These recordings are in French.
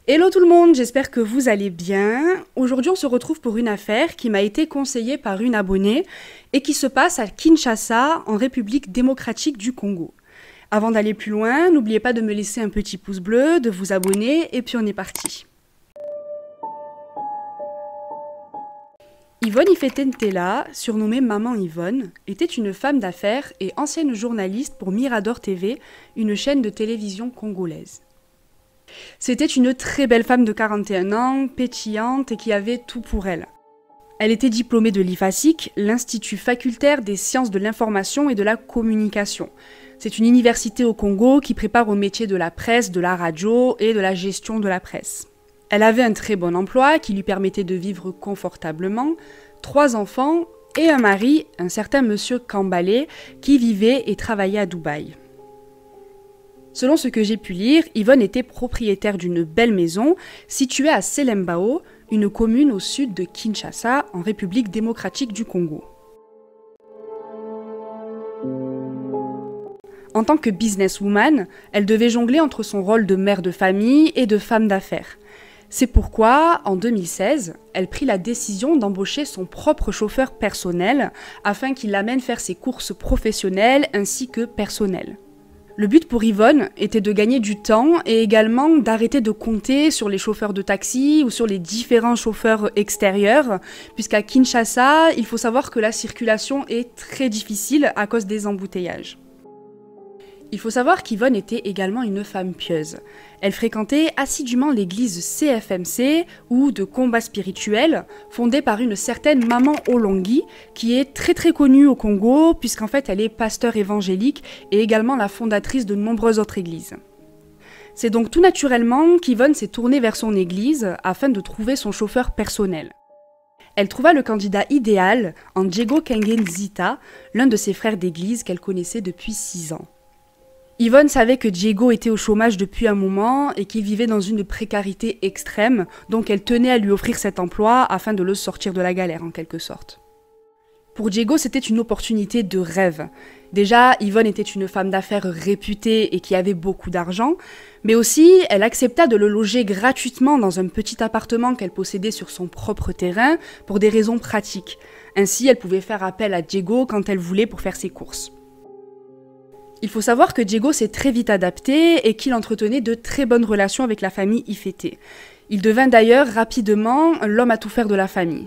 Hello tout le monde, j'espère que vous allez bien. Aujourd'hui on se retrouve pour une affaire qui m'a été conseillée par une abonnée et qui se passe à Kinshasa, en République démocratique du Congo. Avant d'aller plus loin, n'oubliez pas de me laisser un petit pouce bleu, de vous abonner et puis on est parti. Yvonne Ifetentela, surnommée Maman Yvonne, était une femme d'affaires et ancienne journaliste pour Mirador TV, une chaîne de télévision congolaise. C'était une très belle femme de 41 ans, pétillante et qui avait tout pour elle. Elle était diplômée de l'IFASIC, l'Institut facultaire des sciences de l'information et de la communication. C'est une université au Congo qui prépare au métier de la presse, de la radio et de la gestion de la presse. Elle avait un très bon emploi qui lui permettait de vivre confortablement, 3 enfants et un mari, un certain monsieur Kambale, qui vivait et travaillait à Dubaï. Selon ce que j'ai pu lire, Yvonne était propriétaire d'une belle maison située à Selembao, une commune au sud de Kinshasa, en République démocratique du Congo. En tant que businesswoman, elle devait jongler entre son rôle de mère de famille et de femme d'affaires. C'est pourquoi, en 2016, elle prit la décision d'embaucher son propre chauffeur personnel afin qu'il l'amène faire ses courses professionnelles ainsi que personnelles. Le but pour Yvonne était de gagner du temps et également d'arrêter de compter sur les chauffeurs de taxi ou sur les différents chauffeurs extérieurs, puisqu'à Kinshasa, il faut savoir que la circulation est très difficile à cause des embouteillages. Il faut savoir qu'Yvonne était également une femme pieuse. Elle fréquentait assidûment l'église CFMC ou de combat spirituel, fondée par une certaine Maman Olongi, qui est très connue au Congo, puisqu'en fait elle est pasteur évangélique et également la fondatrice de nombreuses autres églises. C'est donc tout naturellement qu'Yvonne s'est tournée vers son église afin de trouver son chauffeur personnel. Elle trouva le candidat idéal en Diego Kengenzita, l'un de ses frères d'église qu'elle connaissait depuis 6 ans. Yvonne savait que Diego était au chômage depuis un moment et qu'il vivait dans une précarité extrême, donc elle tenait à lui offrir cet emploi afin de le sortir de la galère en quelque sorte. Pour Diego, c'était une opportunité de rêve. Déjà, Yvonne était une femme d'affaires réputée et qui avait beaucoup d'argent, mais aussi elle accepta de le loger gratuitement dans un petit appartement qu'elle possédait sur son propre terrain pour des raisons pratiques. Ainsi, elle pouvait faire appel à Diego quand elle voulait pour faire ses courses. Il faut savoir que Diego s'est très vite adapté et qu'il entretenait de très bonnes relations avec la famille Ifete. Il devint d'ailleurs rapidement l'homme à tout faire de la famille.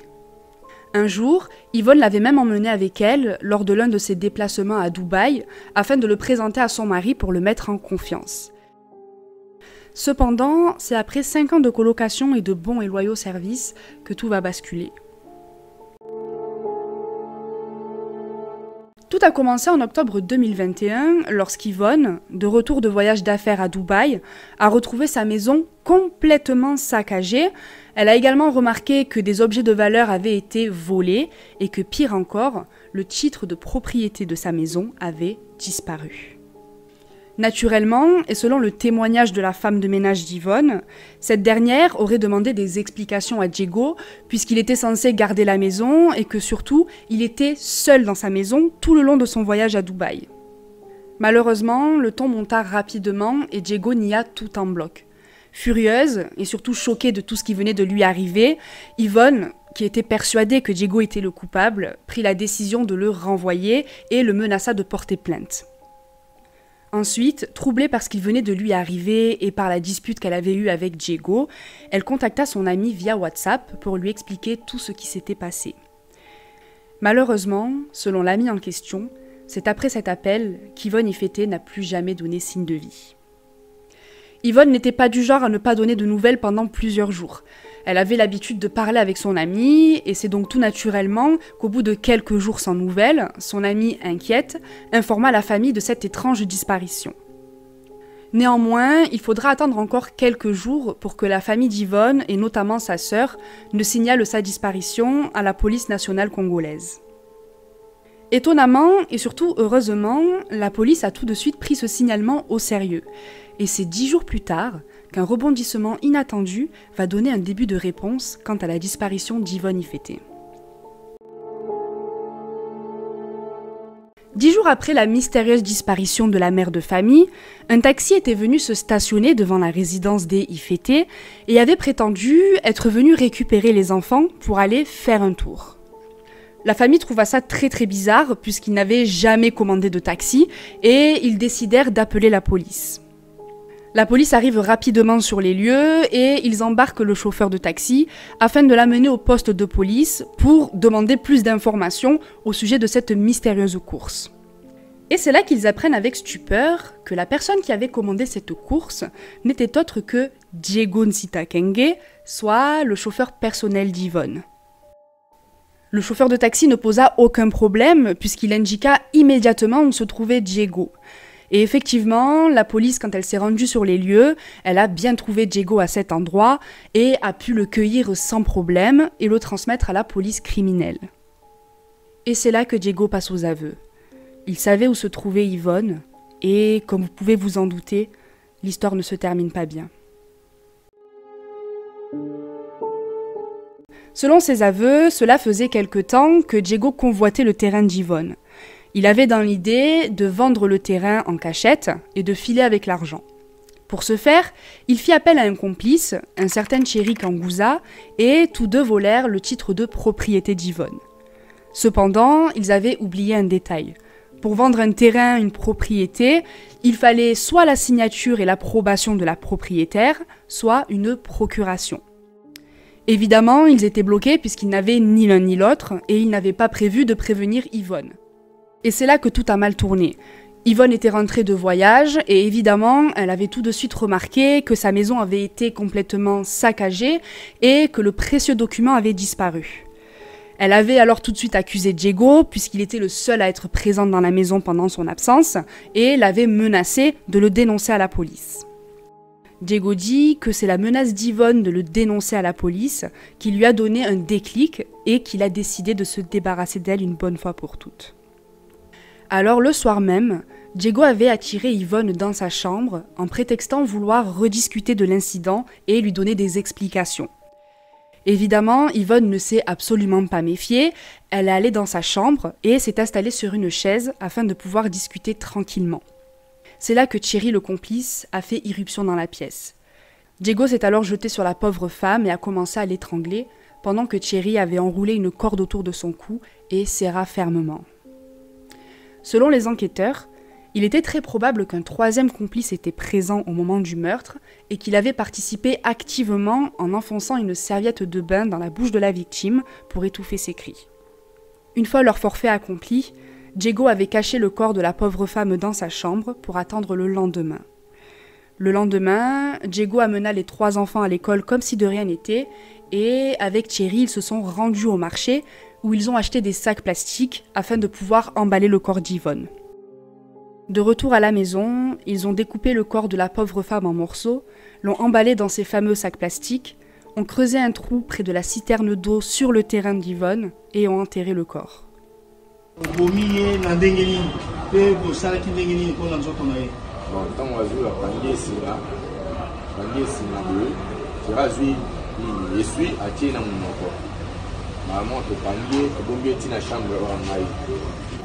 Un jour, Yvonne l'avait même emmené avec elle lors de l'un de ses déplacements à Dubaï afin de le présenter à son mari pour le mettre en confiance. Cependant, c'est après 5 ans de colocation et de bons et loyaux services que tout va basculer. Tout a commencé en octobre 2021 lorsqu'Yvonne, de retour de voyage d'affaires à Dubaï, a retrouvé sa maison complètement saccagée. Elle a également remarqué que des objets de valeur avaient été volés et que pire encore, le titre de propriété de sa maison avait disparu. Naturellement, et selon le témoignage de la femme de ménage d'Yvonne, cette dernière aurait demandé des explications à Diego puisqu'il était censé garder la maison et que surtout, il était seul dans sa maison tout le long de son voyage à Dubaï. Malheureusement, le ton monta rapidement et Diego nia tout en bloc. Furieuse et surtout choquée de tout ce qui venait de lui arriver, Yvonne, qui était persuadée que Diego était le coupable, prit la décision de le renvoyer et le menaça de porter plainte. Ensuite, troublée par ce qui venait de lui arriver et par la dispute qu'elle avait eue avec Diego, elle contacta son ami via WhatsApp pour lui expliquer tout ce qui s'était passé. Malheureusement, selon l'ami en question, c'est après cet appel qu'Yvonne Ifete n'a plus jamais donné signe de vie. Yvonne n'était pas du genre à ne pas donner de nouvelles pendant plusieurs jours. Elle avait l'habitude de parler avec son ami, et c'est donc tout naturellement qu'au bout de quelques jours sans nouvelles, son ami, inquiète, informa la famille de cette étrange disparition. Néanmoins, il faudra attendre encore quelques jours pour que la famille d'Yvonne, et notamment sa sœur, ne signale sa disparition à la police nationale congolaise. Étonnamment, et surtout heureusement, la police a tout de suite pris ce signalement au sérieux. Et c'est 10 jours plus tard qu'un rebondissement inattendu va donner un début de réponse quant à la disparition d'Yvonne Ifete. 10 jours après la mystérieuse disparition de la mère de famille, un taxi était venu se stationner devant la résidence des Ifete et avait prétendu être venu récupérer les enfants pour aller faire un tour. La famille trouva ça très bizarre puisqu'ils n'avaient jamais commandé de taxi et ils décidèrent d'appeler la police. La police arrive rapidement sur les lieux et ils embarquent le chauffeur de taxi afin de l'amener au poste de police pour demander plus d'informations au sujet de cette mystérieuse course. Et c'est là qu'ils apprennent avec stupeur que la personne qui avait commandé cette course n'était autre que Diego Nsitakenge, soit le chauffeur personnel d'Yvonne. Le chauffeur de taxi ne posa aucun problème puisqu'il indiqua immédiatement où se trouvait Diego. Et effectivement, la police, quand elle s'est rendue sur les lieux, elle a bien trouvé Diego à cet endroit et a pu le cueillir sans problème et le transmettre à la police criminelle. Et c'est là que Diego passe aux aveux. Il savait où se trouvait Yvonne et, comme vous pouvez vous en douter, l'histoire ne se termine pas bien. Selon ses aveux, cela faisait quelque temps que Diego convoitait le terrain d'Yvonne. Il avait dans l'idée de vendre le terrain en cachette et de filer avec l'argent. Pour ce faire, il fit appel à un complice, un certain Thierry Kangouza, et tous deux volèrent le titre de propriété d'Yvonne. Cependant, ils avaient oublié un détail. Pour vendre un terrain, une propriété, il fallait soit la signature et l'approbation de la propriétaire, soit une procuration. Évidemment, ils étaient bloqués puisqu'ils n'avaient ni l'un ni l'autre et ils n'avaient pas prévu de prévenir Yvonne. Et c'est là que tout a mal tourné. Yvonne était rentrée de voyage et évidemment, elle avait tout de suite remarqué que sa maison avait été complètement saccagée et que le précieux document avait disparu. Elle avait alors tout de suite accusé Diego puisqu'il était le seul à être présent dans la maison pendant son absence et l'avait menacé de le dénoncer à la police. Diego dit que c'est la menace d'Yvonne de le dénoncer à la police qui lui a donné un déclic et qu'il a décidé de se débarrasser d'elle une bonne fois pour toutes. Alors le soir même, Diego avait attiré Yvonne dans sa chambre en prétextant vouloir rediscuter de l'incident et lui donner des explications. Évidemment, Yvonne ne s'est absolument pas méfiée, elle est allée dans sa chambre et s'est installée sur une chaise afin de pouvoir discuter tranquillement. C'est là que Thierry, le complice, a fait irruption dans la pièce. Diego s'est alors jeté sur la pauvre femme et a commencé à l'étrangler, pendant que Thierry avait enroulé une corde autour de son cou et serra fermement. Selon les enquêteurs, il était très probable qu'un troisième complice était présent au moment du meurtre et qu'il avait participé activement en enfonçant une serviette de bain dans la bouche de la victime pour étouffer ses cris. Une fois leur forfait accompli, Diego avait caché le corps de la pauvre femme dans sa chambre pour attendre le lendemain. Le lendemain, Diego amena les 3 enfants à l'école comme si de rien n'était et avec Thierry, ils se sont rendus au marché où ils ont acheté des sacs plastiques afin de pouvoir emballer le corps d'Yvonne. De retour à la maison, ils ont découpé le corps de la pauvre femme en morceaux, l'ont emballé dans ces fameux sacs plastiques, ont creusé un trou près de la citerne d'eau sur le terrain d'Yvonne et ont enterré le corps.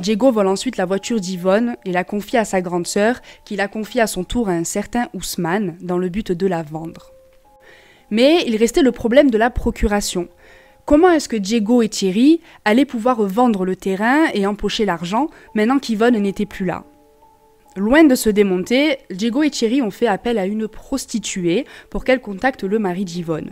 Diego vole ensuite la voiture d'Yvonne et la confie à sa grande sœur, qui la confie à son tour à un certain Ousmane, dans le but de la vendre. Mais il restait le problème de la procuration. Comment est-ce que Diego et Thierry allaient pouvoir vendre le terrain et empocher l'argent maintenant qu'Yvonne n'était plus là? Loin de se démonter, Diego et Thierry ont fait appel à une prostituée pour qu'elle contacte le mari d'Yvonne.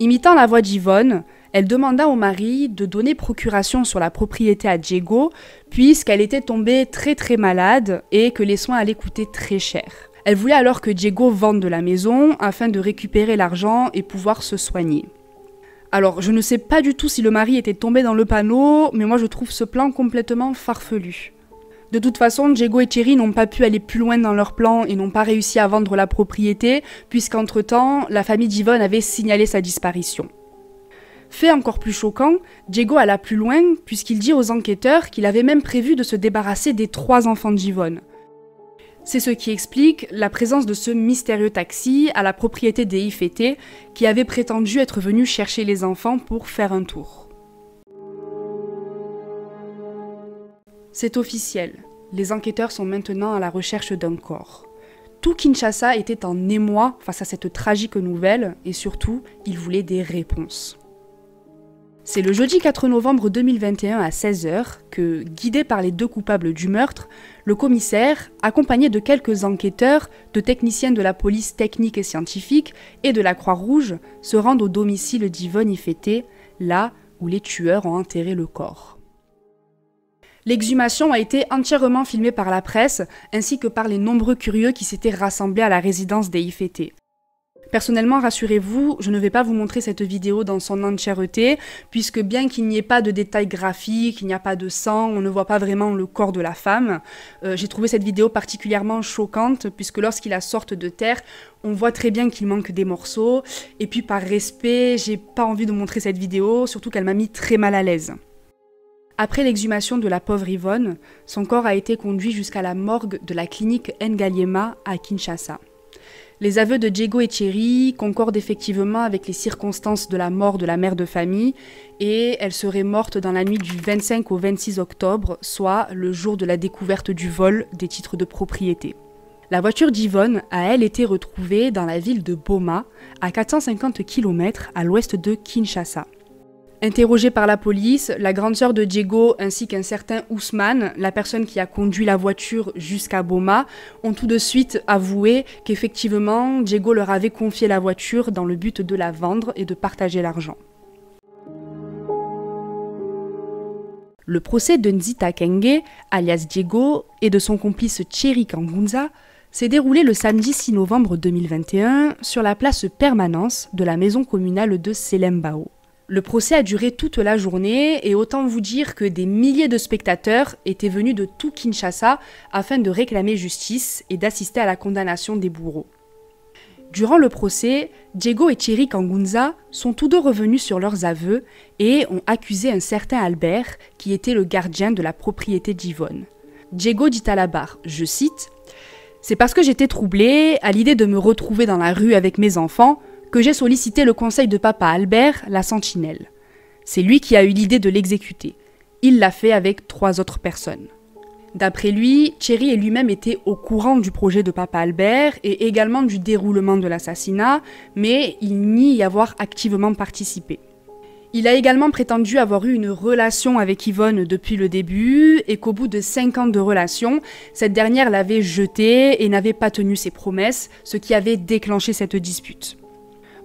Imitant la voix d'Yvonne, elle demanda au mari de donner procuration sur la propriété à Diego puisqu'elle était tombée très malade et que les soins allaient coûter très cher. Elle voulait alors que Diego vende de la maison afin de récupérer l'argent et pouvoir se soigner. Alors, je ne sais pas du tout si le mari était tombé dans le panneau, mais moi je trouve ce plan complètement farfelu. De toute façon, Diego et Thierry n'ont pas pu aller plus loin dans leur plan et n'ont pas réussi à vendre la propriété, puisqu'entre-temps, la famille d'Yvonne avait signalé sa disparition. Fait encore plus choquant, Diego alla plus loin puisqu'il dit aux enquêteurs qu'il avait même prévu de se débarrasser des 3 enfants d'Yvonne. C'est ce qui explique la présence de ce mystérieux taxi à la propriété des Ifete qui avait prétendu être venu chercher les enfants pour faire un tour. C'est officiel, les enquêteurs sont maintenant à la recherche d'un corps. Tout Kinshasa était en émoi face à cette tragique nouvelle et surtout, ils voulaient des réponses. C'est le jeudi 4 novembre 2021 à 16 h que, guidé par les 2 coupables du meurtre, le commissaire, accompagné de quelques enquêteurs, de techniciens de la police technique et scientifique et de la Croix-Rouge, se rendent au domicile d'Yvonne Ifeté, là où les tueurs ont enterré le corps. L'exhumation a été entièrement filmée par la presse, ainsi que par les nombreux curieux qui s'étaient rassemblés à la résidence des Ifeté. Personnellement, rassurez-vous, je ne vais pas vous montrer cette vidéo dans son entièreté, puisque bien qu'il n'y ait pas de détails graphiques, il n'y a pas de sang, on ne voit pas vraiment le corps de la femme. J'ai trouvé cette vidéo particulièrement choquante, puisque lorsqu'ils la sortent de terre, on voit très bien qu'il manque des morceaux. Et puis par respect, j'ai pas envie de montrer cette vidéo, surtout qu'elle m'a mis très mal à l'aise. Après l'exhumation de la pauvre Yvonne, son corps a été conduit jusqu'à la morgue de la clinique Ngaliema à Kinshasa. Les aveux de Diego Etchery concordent effectivement avec les circonstances de la mort de la mère de famille et elle serait morte dans la nuit du 25 au 26 octobre, soit le jour de la découverte du vol des titres de propriété. La voiture d'Yvonne a elle été retrouvée dans la ville de Boma, à 450 km à l'ouest de Kinshasa. Interrogée par la police, la grande sœur de Diego ainsi qu'un certain Ousmane, la personne qui a conduit la voiture jusqu'à Boma, ont tout de suite avoué qu'effectivement Diego leur avait confié la voiture dans le but de la vendre et de partager l'argent. Le procès de Nzita Kenge, alias Diego, et de son complice Thierry Kangunza s'est déroulé le samedi 6 novembre 2021 sur la place Permanence de la maison communale de Selembao. Le procès a duré toute la journée et autant vous dire que des milliers de spectateurs étaient venus de tout Kinshasa afin de réclamer justice et d'assister à la condamnation des bourreaux. Durant le procès, Diego et Thierry Kangunza sont tous deux revenus sur leurs aveux et ont accusé un certain Albert qui était le gardien de la propriété d'Yvonne. Diego dit à la barre, je cite, « C'est parce que j'étais troublé à l'idée de me retrouver dans la rue avec mes enfants que j'ai sollicité le conseil de papa Albert, la sentinelle. C'est lui qui a eu l'idée de l'exécuter. Il l'a fait avec 3 autres personnes. » D'après lui, Thierry et lui-même étaient au courant du projet de papa Albert et également du déroulement de l'assassinat, mais il nie y avoir activement participé. Il a également prétendu avoir eu une relation avec Yvonne depuis le début et qu'au bout de 5 ans de relation, cette dernière l'avait jeté et n'avait pas tenu ses promesses, ce qui avait déclenché cette dispute.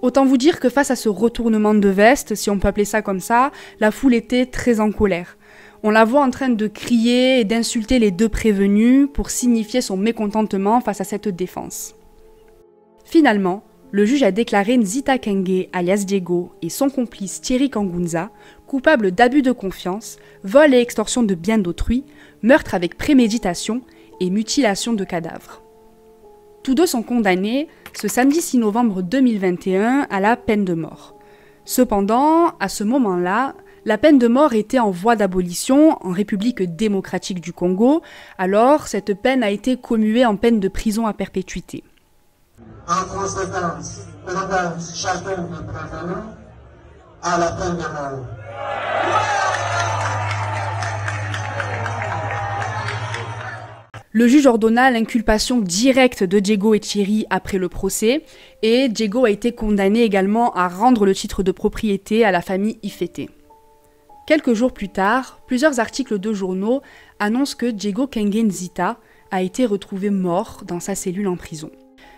Autant vous dire que face à ce retournement de veste, si on peut appeler ça comme ça, la foule était très en colère. On la voit en train de crier et d'insulter les 2 prévenus pour signifier son mécontentement face à cette défense. Finalement, le juge a déclaré Nzita Kenge, alias Diego, et son complice Thierry Kangunza coupables d'abus de confiance, vol et extorsion de biens d'autrui, meurtre avec préméditation et mutilation de cadavres. Tous 2 sont condamnés ce samedi 6 novembre 2021 à la peine de mort. Cependant, à ce moment-là, la peine de mort était en voie d'abolition en République démocratique du Congo, alors cette peine a été commuée en peine de prison à perpétuité. En conséquence, condamne chacun des prévenus à la peine de mort. Le juge ordonna l'inculpation directe de Diego et Thierry après le procès, et Diego a été condamné également à rendre le titre de propriété à la famille Ifeté. Quelques jours plus tard, plusieurs articles de journaux annoncent que Diego Kenge Nzita a été retrouvé mort dans sa cellule en prison.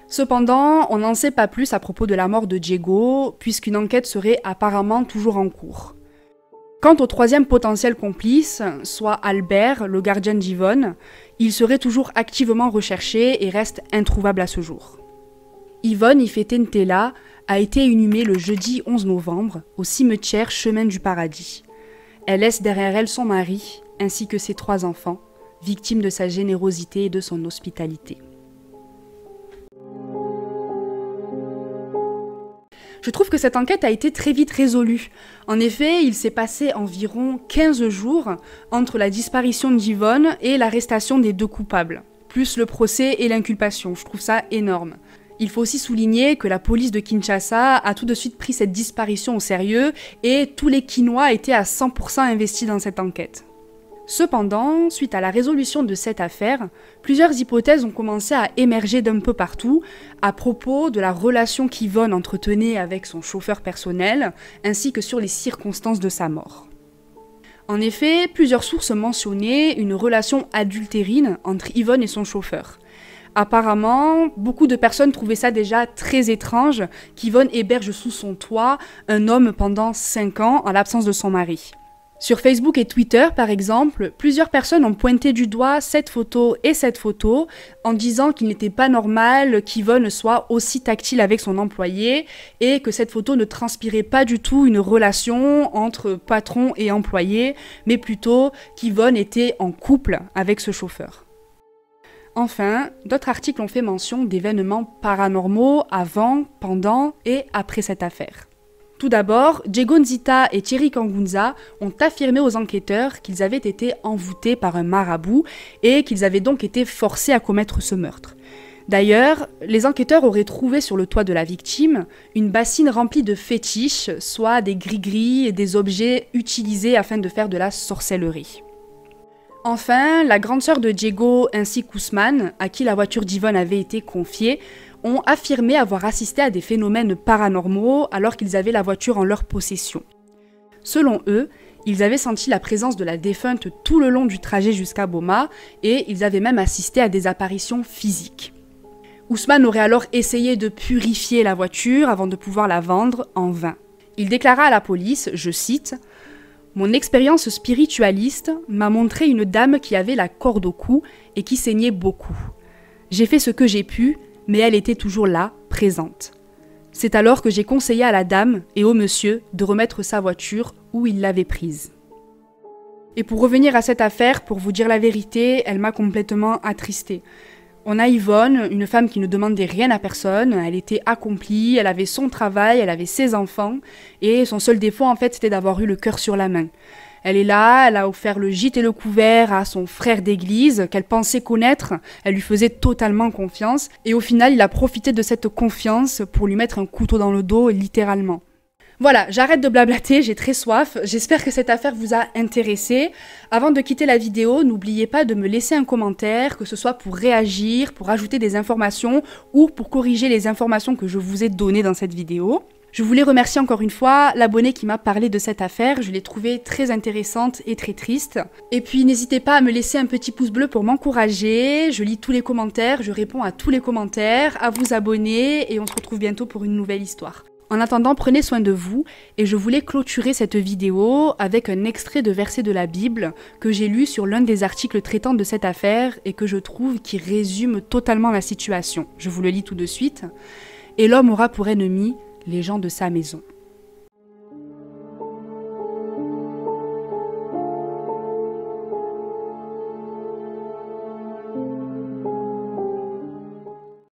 Cependant, on n'en sait pas plus à propos de la mort de Diego, puisqu'une enquête serait apparemment toujours en cours. Quant au 3e potentiel complice, soit Albert, le gardien d'Yvonne, il serait toujours activement recherché et reste introuvable à ce jour. Yvonne Ifeté Ntela a été inhumée le jeudi 11 novembre au cimetière Chemin du Paradis. Elle laisse derrière elle son mari, ainsi que ses 3 enfants, victimes de sa générosité et de son hospitalité. Je trouve que cette enquête a été très vite résolue. En effet, il s'est passé environ 15 jours entre la disparition d'Yvonne et l'arrestation des 2 coupables, plus le procès et l'inculpation. Je trouve ça énorme. Il faut aussi souligner que la police de Kinshasa a tout de suite pris cette disparition au sérieux et tous les Kinois étaient à 100% investis dans cette enquête. Cependant, suite à la résolution de cette affaire, plusieurs hypothèses ont commencé à émerger d'un peu partout à propos de la relation qu'Yvonne entretenait avec son chauffeur personnel, ainsi que sur les circonstances de sa mort. En effet, plusieurs sources mentionnaient une relation adultérine entre Yvonne et son chauffeur. Apparemment, beaucoup de personnes trouvaient ça déjà très étrange qu'Yvonne héberge sous son toit un homme pendant 5 ans en l'absence de son mari. Sur Facebook et Twitter, par exemple, plusieurs personnes ont pointé du doigt cette photo et cette photo en disant qu'il n'était pas normal qu'Yvonne soit aussi tactile avec son employé et que cette photo ne transpirait pas du tout une relation entre patron et employé, mais plutôt qu'Yvonne était en couple avec ce chauffeur. Enfin, d'autres articles ont fait mention d'événements paranormaux avant, pendant et après cette affaire. Tout d'abord, Diego Nzita et Thierry Kangunza ont affirmé aux enquêteurs qu'ils avaient été envoûtés par un marabout et qu'ils avaient donc été forcés à commettre ce meurtre. D'ailleurs, les enquêteurs auraient trouvé sur le toit de la victime une bassine remplie de fétiches, soit des gris-gris et des objets utilisés afin de faire de la sorcellerie. Enfin, la grande sœur de Diego ainsi qu'Ousmane, à qui la voiture d'Yvonne avait été confiée, ont affirmé avoir assisté à des phénomènes paranormaux alors qu'ils avaient la voiture en leur possession. Selon eux, ils avaient senti la présence de la défunte tout le long du trajet jusqu'à Boma et ils avaient même assisté à des apparitions physiques. Ousmane aurait alors essayé de purifier la voiture avant de pouvoir la vendre en vain. Il déclara à la police, je cite, « Mon expérience spiritualiste m'a montré une dame qui avait la corde au cou et qui saignait beaucoup. J'ai fait ce que j'ai pu, mais elle était toujours là, présente. C'est alors que j'ai conseillé à la dame et au monsieur de remettre sa voiture où il l'avait prise. » Et pour revenir à cette affaire, pour vous dire la vérité, elle m'a complètement attristée. On a Yvonne, une femme qui ne demandait rien à personne, elle était accomplie, elle avait son travail, elle avait ses enfants, et son seul défaut en fait c'était d'avoir eu le cœur sur la main. Elle est là, elle a offert le gîte et le couvert à son frère d'église qu'elle pensait connaître, elle lui faisait totalement confiance et au final il a profité de cette confiance pour lui mettre un couteau dans le dos littéralement. Voilà, j'arrête de blablater, j'ai très soif, j'espère que cette affaire vous a intéressé. Avant de quitter la vidéo, n'oubliez pas de me laisser un commentaire, que ce soit pour réagir, pour ajouter des informations ou pour corriger les informations que je vous ai données dans cette vidéo. Je voulais remercier encore une fois l'abonné qui m'a parlé de cette affaire, je l'ai trouvée très intéressante et très triste. Et puis n'hésitez pas à me laisser un petit pouce bleu pour m'encourager, je lis tous les commentaires, je réponds à tous les commentaires, à vous abonner et on se retrouve bientôt pour une nouvelle histoire. En attendant, prenez soin de vous et je voulais clôturer cette vidéo avec un extrait de verset de la Bible que j'ai lu sur l'un des articles traitant de cette affaire et que je trouve qui résume totalement la situation. Je vous le lis tout de suite. « Et l'homme aura pour ennemi les gens de sa maison. »